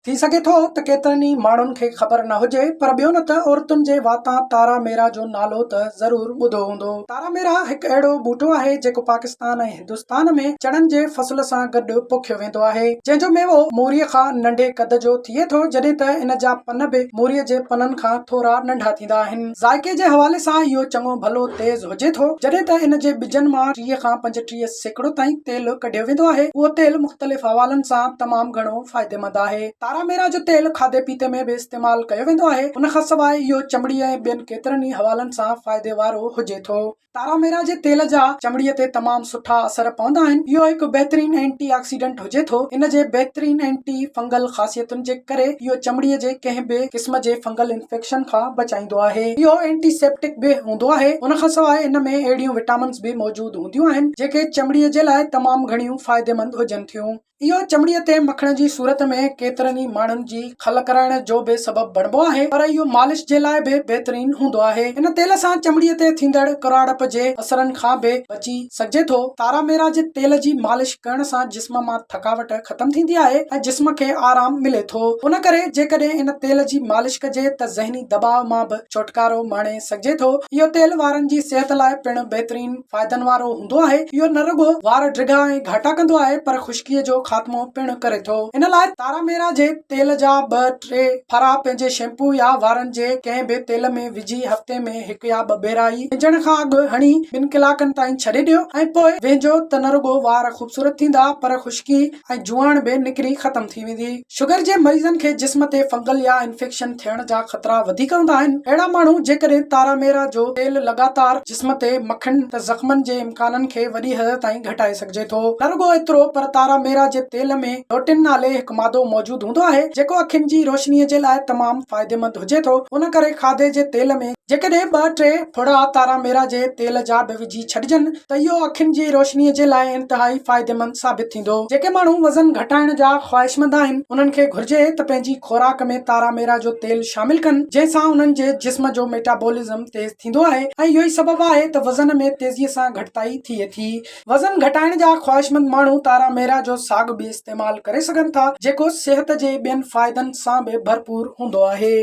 थी सघे थो त केतिरनि ई माण्हुनि खे ख़बर न हुजे, पर ॿियो न त औरतुनि जे वातां तारा मेरा जो नालो त ज़रूर ॿुधो हूंदो। तारा मेरा हिकु अहिड़ो ॿूटो आहे जेको पाकिस्तान ऐं हिंदुस्तान में चणनि जे फसल सां गॾु पोखियो वेंदो आहे, जंहिंजो मेवो मूरीअ खां नंढे कद जो थिए थो, जॾहिं त इन जा पन बि मूरीअ जे पननि खां थोरा नंढा थींदा आहिनि। ज़ाइके जे हवाले सां इहो चङो भलो तेज़ हुजे थो, जॾहिं त इन जे ॿिजनि मां 30 खां 35% ताईं तेल कढियो वेंदो आहे। उहो तेल मुख़्तलिफ़ हवालनि सां तमामु घणो फ़ाइदेमंद आहे। तारा मेरा जो तेल खाधे पीते में भी इस्तेमाल कयो वेंदो आहे। उन खां सवाइ इहो चमड़ी ऐं ॿियनि केतिरनि ई हवालनि सां फ़ाइदे वारो हुजे थो। तारा मेरा जे तेल जा चमड़ीअ ते तमामु सुठा असर पवंदा आहिनि। इहो हिकु बहितरीन एंटी ऑक्सीडेंट हुजे थो। इन जे बहितरीन एंटी फंगल ख़ासियतुनि जे करे इहो चमड़ीअ जे कंहिं बि क़िस्म जे फंगल इंफेक्शन खां बचाईंदो आहे। इहो एंटीसेप्टिक बि हूंदो आहे। उन खां सवाइ इन में अहिड़ियूं विटामिन्स बि मौजूद हूंदियूं आहिनि जेके चमड़ीअ जे लाइ तमामु घणियूं फ़ाइदेमंद हुजनि थियूं। इहो चमड़ीअ ते मखण जी सूरत में केतिरनि ई माण्हुनि जी खल कराइण जो बि सबबु बणिबो आहे, पर इहो मालिश जे लाइ बि बहितरीन हूंदो आहे। इन तेल सां चमड़ीअ ते थींदड़ कराड़प जे असरनि खां बि बची सघिजे थो। तारा मेरा जे तेल जी मालिश करण सां जिस्म मां थकावट ख़तम थींदी आहे ऐं जिस्म खे आराम मिले थो। उन करे जेकॾहिं इन तेल जी मालिश कजे त ज़हनी दबाव मां बि छुटकारो माणे सघिजे थो। इहो तेल वारनि जी सिहत लाइ पिणु बहितरीन फ़ाइदनि वारो हूंदो आहे। इहो न रुगो वार ड्रिघा ऐं घाटा कंदो आहे, पर ख़ुश्कीअ जो ख़ात्मो पिणु करे थो। इन लाइ तारा मेरा जे तेल जा 2-3 फरा पंहिंजे शैम्पू या वारनि जे कंहिं बि तेल में विझी हफ़्ते में 1 या 2 भेरा ई विझण खां अॻु हणी 2 कलाकनि ताईं छॾे ॾियो ऐं पोइ वेझो त न रुगो वार ख़ूबसूरत थींदा, पर ख़ुश्की ऐं जुआण बि निकिरी ख़तम थी वेंदी। शुगर जे मरीज़नि खे जिस्म ते फंगल या इन्फेक्शन थियण जा ख़तरा वधीक हूंदा आहिनि। अहिड़ा माण्हू जेकॾहिं तारा मेरा जो तेल लगातार जिस्म ते मखनि त ज़ख़्मनि जे इम्काननि खे वॾी हद ताईं घटाए सघिजे थो। न रुगो एतिरो, पर तारा मेरा जे तेल में लोटिन नाले हिकु मादो मौजूद हूंदो आहे जेको अखियुनि जी रोशनीअ जे लाइ तमामु फ़ाइदेमंद हुजे थो। उन करे खाधे जे तेल में जेकॾहिं 2-3 फुड़ा तारा मेरा जे तेल जा बि विझी छॾिजनि त इहो अखियुनि जी रोशनीअ जे लाइ इंतहाई फ़ाइदेमंद साबित थींदो। जेके माण्हू वज़न घटाइण जा ख़्वाहिशमंद आहिनि, उन्हनि खे घुर्जे त पंहिंजी खोराक में तारा मेरा जो तेल शामिल कनि, जंहिंसां उन्हनि जे जिस्म जो मेटाबॉलिज़म तेज़ थींदो आहे ऐं इहो ई सबबु आहे त वज़न में तेज़ीअ सां घटिताई थिए थी। वज़न घटाइण जा ख़्वाहिशमंद माण्हू तारा मेरा जो साॻ बि इस्तेमाल करे सघनि था, जेको सिहत जे ॿियनि फ़ाइदनि सां बि भरपूर हूंदो आहे।